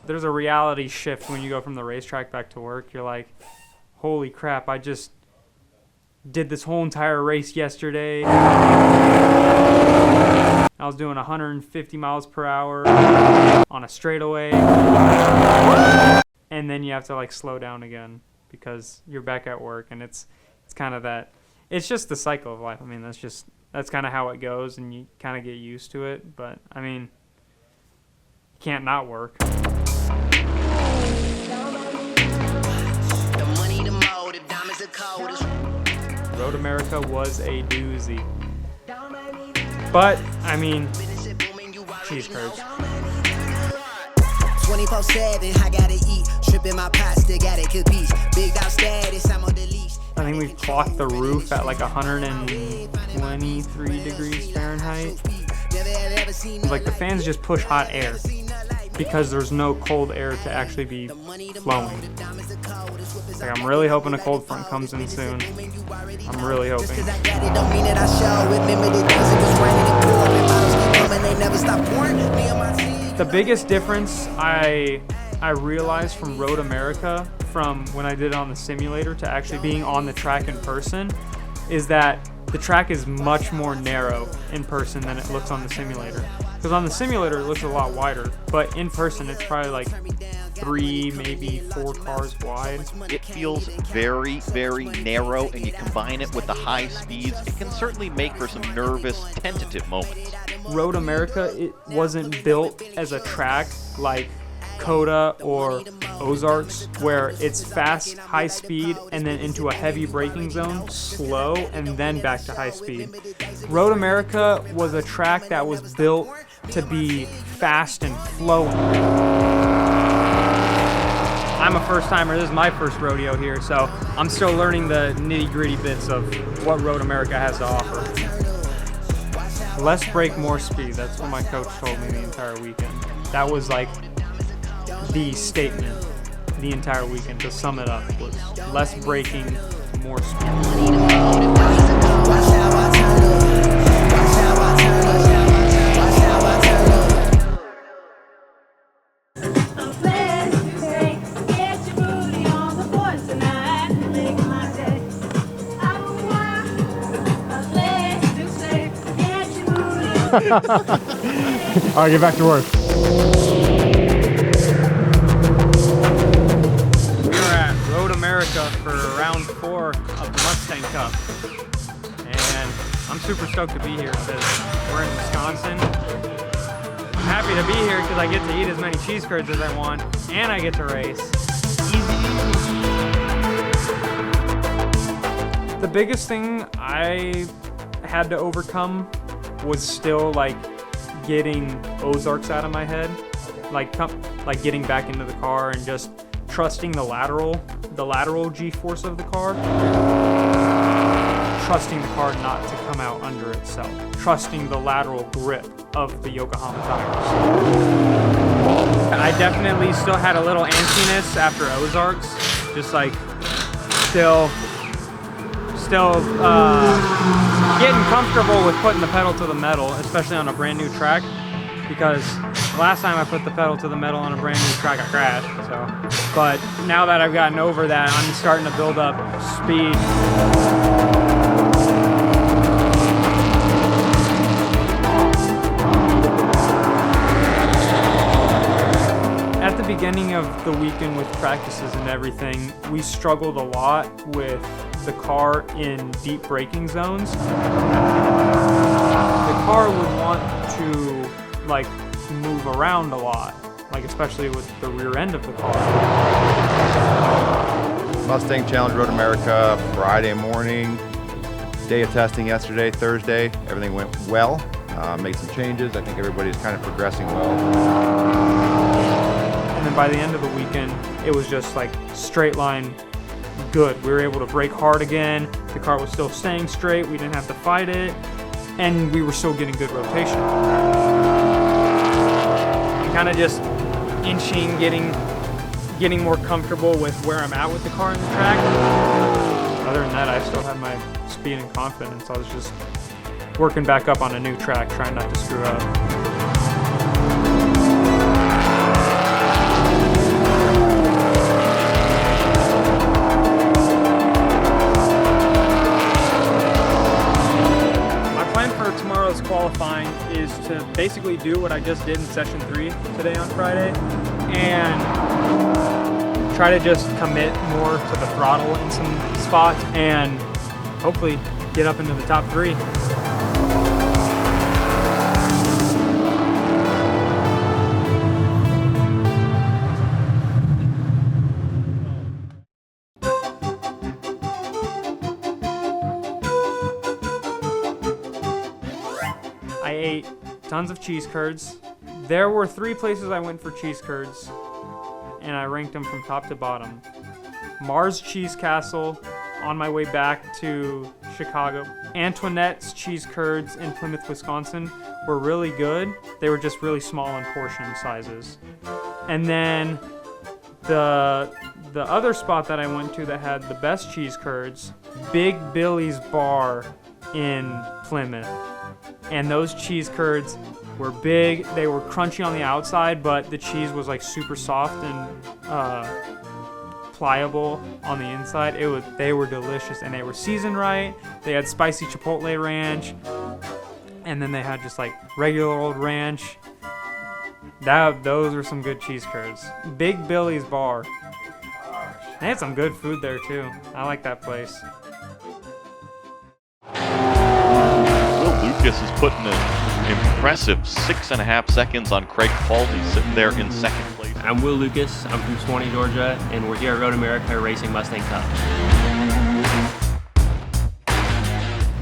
There's a reality shift when you go from the racetrack back to work. You're like, holy crap, I just did this whole entire race yesterday. I was doing 150 miles per hour on a straightaway. And then you have to like slow down again because you're back at work, and it's kind of that. It's just the cycle of life. I mean, that's kind of how it goes, and you kind of get used to it. But I mean, you can't not work. Road America was a doozy. But, I mean, cheese curds. 24/7, I gotta eat. Tripping my pasta, gotta compete. Big dog status, I'm on the leash. I think we clocked the roof at like 123 degrees Fahrenheit. Like the fans just push hot air because there's no cold air to actually be flowing. Like I'm really hoping a cold front comes in soon. I'm really hoping. The biggest difference I realized from Road America, from when I did it on the simulator to actually being on the track in person, is that the track is much more narrow in person than it looks on the simulator. Because on the simulator it looks a lot wider, but in person it's probably like 3, maybe 4 cars wide. It feels very, very narrow, and you combine it with the high speeds, it can certainly make for some nervous, tentative moments. Road America, it wasn't built as a track like Coda or Ozarks, where it's fast, high speed, and then into a heavy braking zone, slow, and then back to high speed. Road America was a track that was built to be fast and flowing. I'm a first timer, this is my first rodeo here, so I'm still learning the nitty gritty bits of what Road America has to offer. Less brake, more speed, that's what my coach told me the entire weekend. That was like the statement the entire weekend, to sum it up, was less braking, more speed. All right, get back to work. America for round 4 of the Mustang Cup, and I'm super stoked to be here because we're in Wisconsin. I'm happy to be here because I get to eat as many cheese curds as I want, and I get to race. The biggest thing I had to overcome was still like getting Ozarks out of my head, like getting back into the car and just trusting the lateral G-force of the car, trusting the car not to come out under itself, trusting the lateral grip of the Yokohama tires. I definitely still had a little antsiness after Ozarks, just like still getting comfortable with putting the pedal to the metal, especially on a brand new track, because last time I put the pedal to the metal on a brand new track, I crashed. But now that I've gotten over that, I'm starting to build up speed. At the beginning of the weekend with practices and everything, we struggled a lot with the car in deep braking zones. The car would want to like move around a lot, like especially with the rear end of the car. Mustang Challenge Road America Friday morning, day of testing yesterday, Thursday. Everything went well, made some changes. I think everybody's kind of progressing well. And then by the end of the weekend, it was just like straight line good. We were able to brake hard again. The car was still staying straight. We didn't have to fight it, and we were still getting good rotation. I'm kind of just inching, getting more comfortable with where I'm at with the car in the track. Other than that, I still had my speed and confidence. I was just working back up on a new track, trying not to screw up. basically do what I just did in session 3 today on Friday and try to just commit more to the throttle in some spots and hopefully get up into the top 3. I ate tons of cheese curds. There were 3 places I went for cheese curds, and I ranked them from top to bottom. Mars Cheese Castle on my way back to Chicago. Antoinette's cheese curds in Plymouth, Wisconsin were really good. They were just really small in portion sizes. And then the other spot that I went to that had the best cheese curds, Big Billy's Bar in Plymouth. And those cheese curds were big. They were crunchy on the outside, but the cheese was like super soft and pliable on the inside. They were delicious, and they were seasoned right. They had spicy chipotle ranch, and then they had just like regular old ranch. Those were some good cheese curds. Big Billy's Bar. They had some good food there too. I like that place. Lucas is putting an impressive 6.5 seconds on Craig Falsey, sitting there in second place. I'm Will Lucas. I'm from Swanee, Georgia, and we're here at Road America racing Mustang Cup.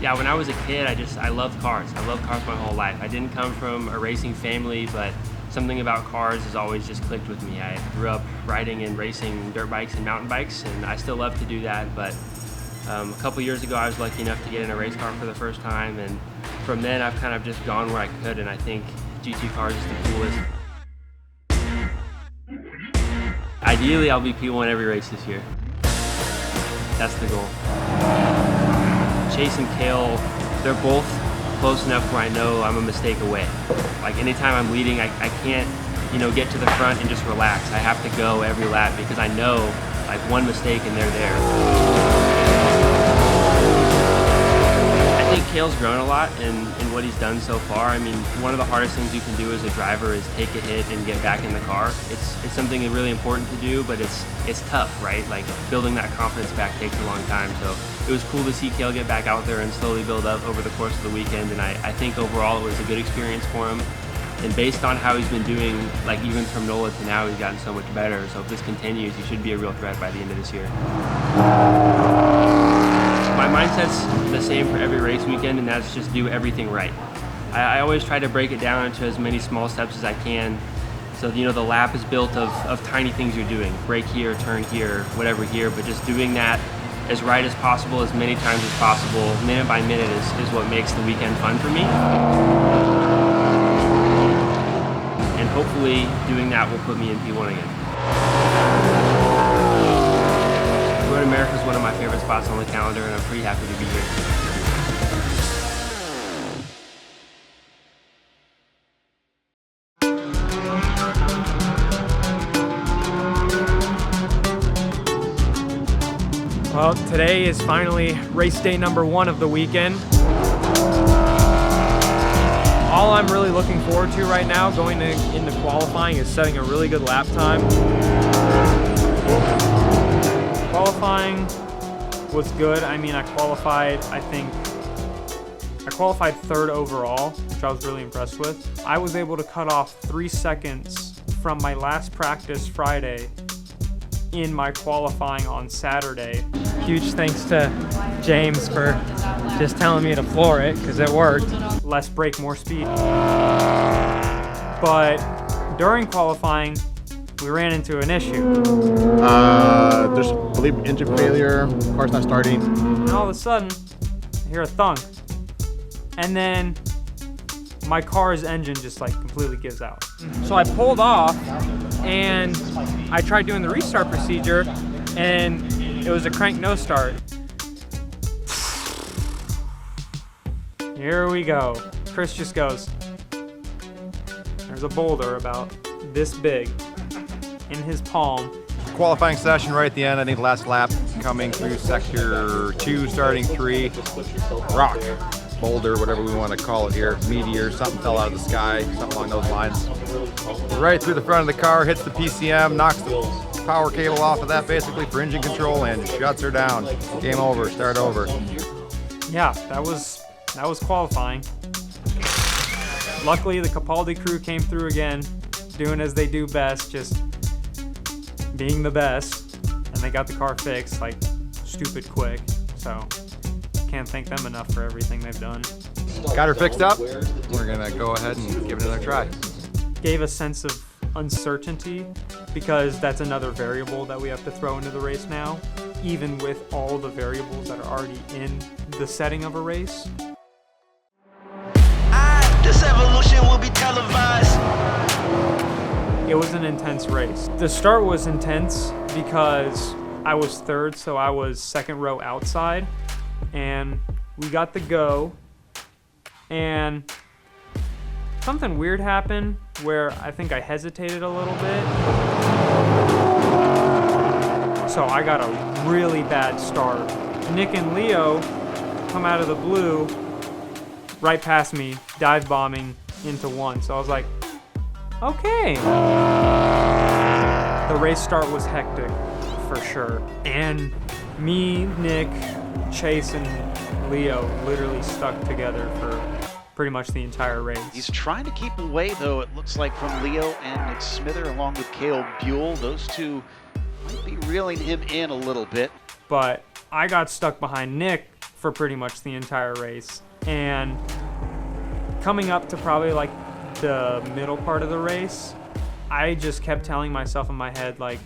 Yeah, when I was a kid, I loved cars. I loved cars my whole life. I didn't come from a racing family, but something about cars has always just clicked with me. I grew up riding and racing dirt bikes and mountain bikes, and I still love to do that, but a couple years ago, I was lucky enough to get in a race car for the first time, and from then I've kind of just gone where I could, and I think GT cars is the coolest. Ideally, I'll be P1 every race this year. That's the goal. Chase and Kale, they're both close enough where I know I'm a mistake away. Like anytime I'm leading, I can't, get to the front and just relax. I have to go every lap because I know like one mistake and they're there. I think Kale's grown a lot in what he's done so far. I mean, one of the hardest things you can do as a driver is take a hit and get back in the car. It's something really important to do, but it's tough, right? Like building that confidence back takes a long time. So it was cool to see Kale get back out there and slowly build up over the course of the weekend. And I think overall it was a good experience for him. And based on how he's been doing, like even from NOLA to now, he's gotten so much better. So if this continues, he should be a real threat by the end of this year. My mindset's the same for every race weekend, and that's just do everything right. I always try to break it down into as many small steps as I can. So, the lap is built of tiny things you're doing. Brake here, turn here, whatever here, but just doing that as right as possible, as many times as possible, minute by minute is what makes the weekend fun for me. And hopefully doing that will put me in P1 again. Road America is one of my favorite spots on the calendar, and I'm pretty happy to be here. Well, today is finally race day number 1 of the weekend. All I'm really looking forward to right now going into qualifying is setting a really good lap time. Qualifying was good. I mean, I qualified 3rd overall, which I was really impressed with. I was able to cut off 3 seconds from my last practice Friday in my qualifying on Saturday. Huge thanks to James for just telling me to floor it, because it worked. Less brake, more speed. But during qualifying, we ran into an issue. There's, I believe, engine failure, car's not starting. And all of a sudden, I hear a thunk. And then my car's engine just like completely gives out. So I pulled off and I tried doing the restart procedure, and it was a crank no start. Here we go. Chris just goes, there's a boulder about this big in his palm. Qualifying session right at the end. I think last lap coming through sector 2, starting 3. Rock. boulder, whatever we want to call it here, meteor, something fell out of the sky, something along those lines. Right through the front of the car, hits the PCM, knocks the power cable off of that basically for engine control and shuts her down. Game over, start over. Yeah, that was qualifying. Luckily, the Capaldi crew came through again, doing as they do best, just being the best, and they got the car fixed like stupid quick. So can't thank them enough for everything they've done. Got her fixed up. We're gonna go ahead and give it another try. Gave a sense of uncertainty because that's another variable that we have to throw into the race now, even with all the variables that are already in the setting of a race. This evolution will be televised. It was an intense race. The start was intense because I was third, so I was second row outside, and we got the go, and something weird happened where I think I hesitated a little bit. So I got a really bad start. Nick and Leo come out of the blue right past me, dive bombing into one. So I was like, okay. The race start was hectic for sure. And me, Nick, Chase, and Leo literally stuck together for pretty much the entire race. He's trying to keep away, though, it looks like, from Leo and Nick Smither along with Kale Buhl. Those two might be reeling him in a little bit. But I got stuck behind Nick for pretty much the entire race. And coming up to probably like the middle part of the race, I just kept telling myself in my head, like,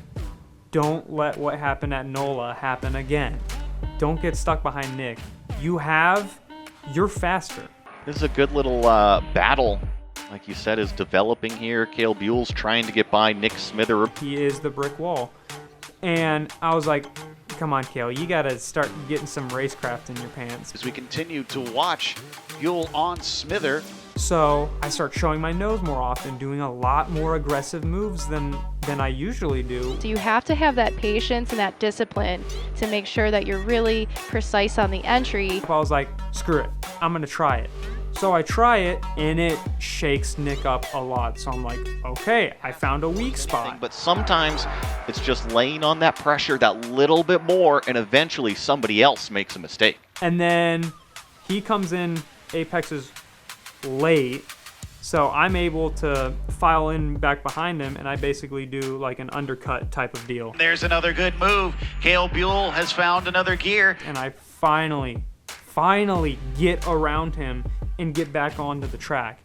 don't let what happened at NOLA happen again. Don't get stuck behind Nick. You're faster. This is a good little battle, like you said, is developing here. Kale Buhl's trying to get by Nick Smither. He is the brick wall. And I was like, come on, Kale, you gotta start getting some racecraft in your pants. As we continue to watch Buhl on Smither. So I start showing my nose more often, doing a lot more aggressive moves than I usually do. So you have to have that patience and that discipline to make sure that you're really precise on the entry. I was like, screw it, I'm gonna try it. So I try it, and it shakes Nick up a lot. So I'm like, okay, I found a weak spot. But sometimes it's just laying on that pressure that little bit more, and eventually somebody else makes a mistake. And then he comes in Apex's late, so I'm able to file in back behind him, and I basically do like an undercut type of deal. There's another good move. Kale Buhl has found another gear. And I finally get around him and get back onto the track.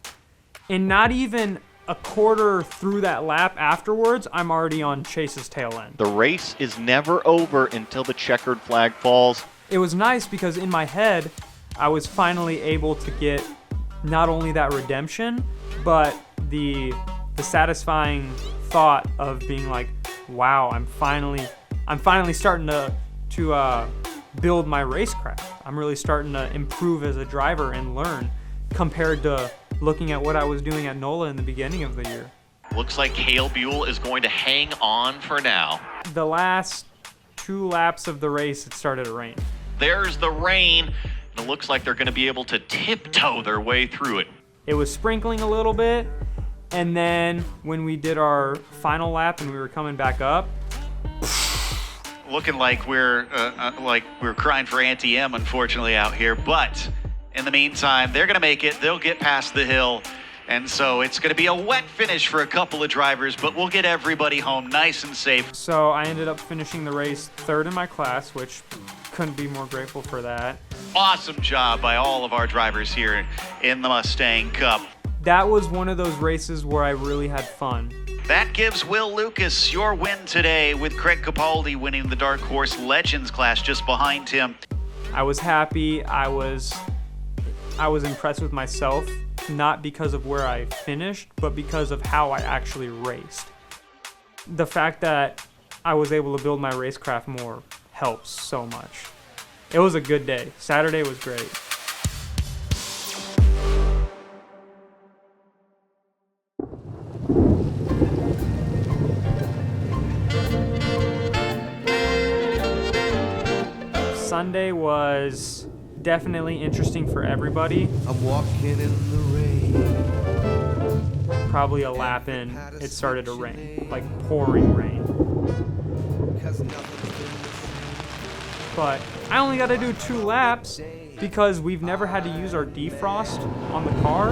And not even a quarter through that lap afterwards, I'm already on Chase's tail end. The race is never over until the checkered flag falls. It was nice because in my head, I was finally able to get not only that redemption, but the satisfying thought of being like, wow, I'm finally starting to build my racecraft. I'm really starting to improve as a driver and learn compared to looking at what I was doing at NOLA in the beginning of the year. Looks like Kale Buhl is going to hang on for now. The last 2 laps of the race, it started to rain. There's the rain. It looks like they're going to be able to tiptoe their way through it. It was sprinkling a little bit, and then when we did our final lap and we were coming back up, Looking like we're crying for Auntie M, unfortunately, out here. But in the meantime, they're going to make it. They'll get past the hill. And so it's going to be a wet finish for a couple of drivers, but we'll get everybody home nice and safe. so I ended up finishing the race 3rd in my class, which couldn't be more grateful for that. Awesome job by all of our drivers here in the Mustang Cup. That was one of those races where I really had fun. That gives Will Lucas your win today, with Craig Capaldi winning the Dark Horse Legends class just behind him. I was happy. I was impressed with myself, not because of where I finished, but because of how I actually raced. The fact that I was able to build my racecraft more helps so much. It was a good day. Saturday was great. Sunday was definitely interesting for everybody. I'm walking in the rain. Probably a lap in, it started to rain, like pouring rain. But I only got to do 2 laps because we've never had to use our defrost on the car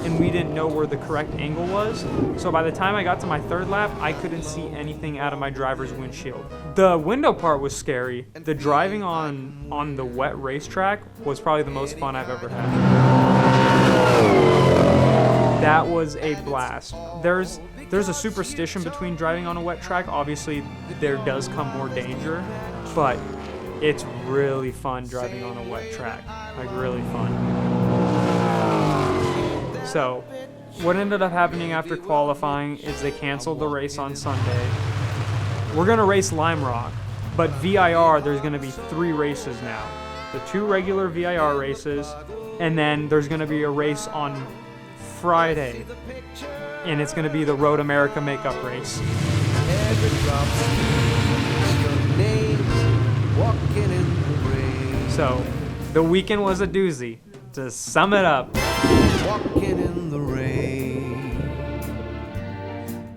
and we didn't know where the correct angle was. So by the time I got to my 3rd lap, I couldn't see anything out of my driver's windshield. The window part was scary. The driving on the wet racetrack was probably the most fun I've ever had. That was a blast. There's a superstition between driving on a wet track. Obviously, there does come more danger, but it's really fun driving on a wet track. Like, really fun. So, what ended up happening after qualifying is they canceled the race on Sunday. We're gonna race Lime Rock, but VIR, there's gonna be 3 races now. The 2 regular VIR races, and then there's gonna be a race on Friday, and it's gonna be the Road America makeup race. So, the weekend was a doozy. To sum it up. Walking in the rain.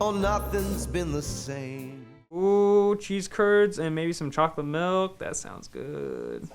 Oh, nothing's been the same. Ooh, cheese curds and maybe some chocolate milk. That sounds good.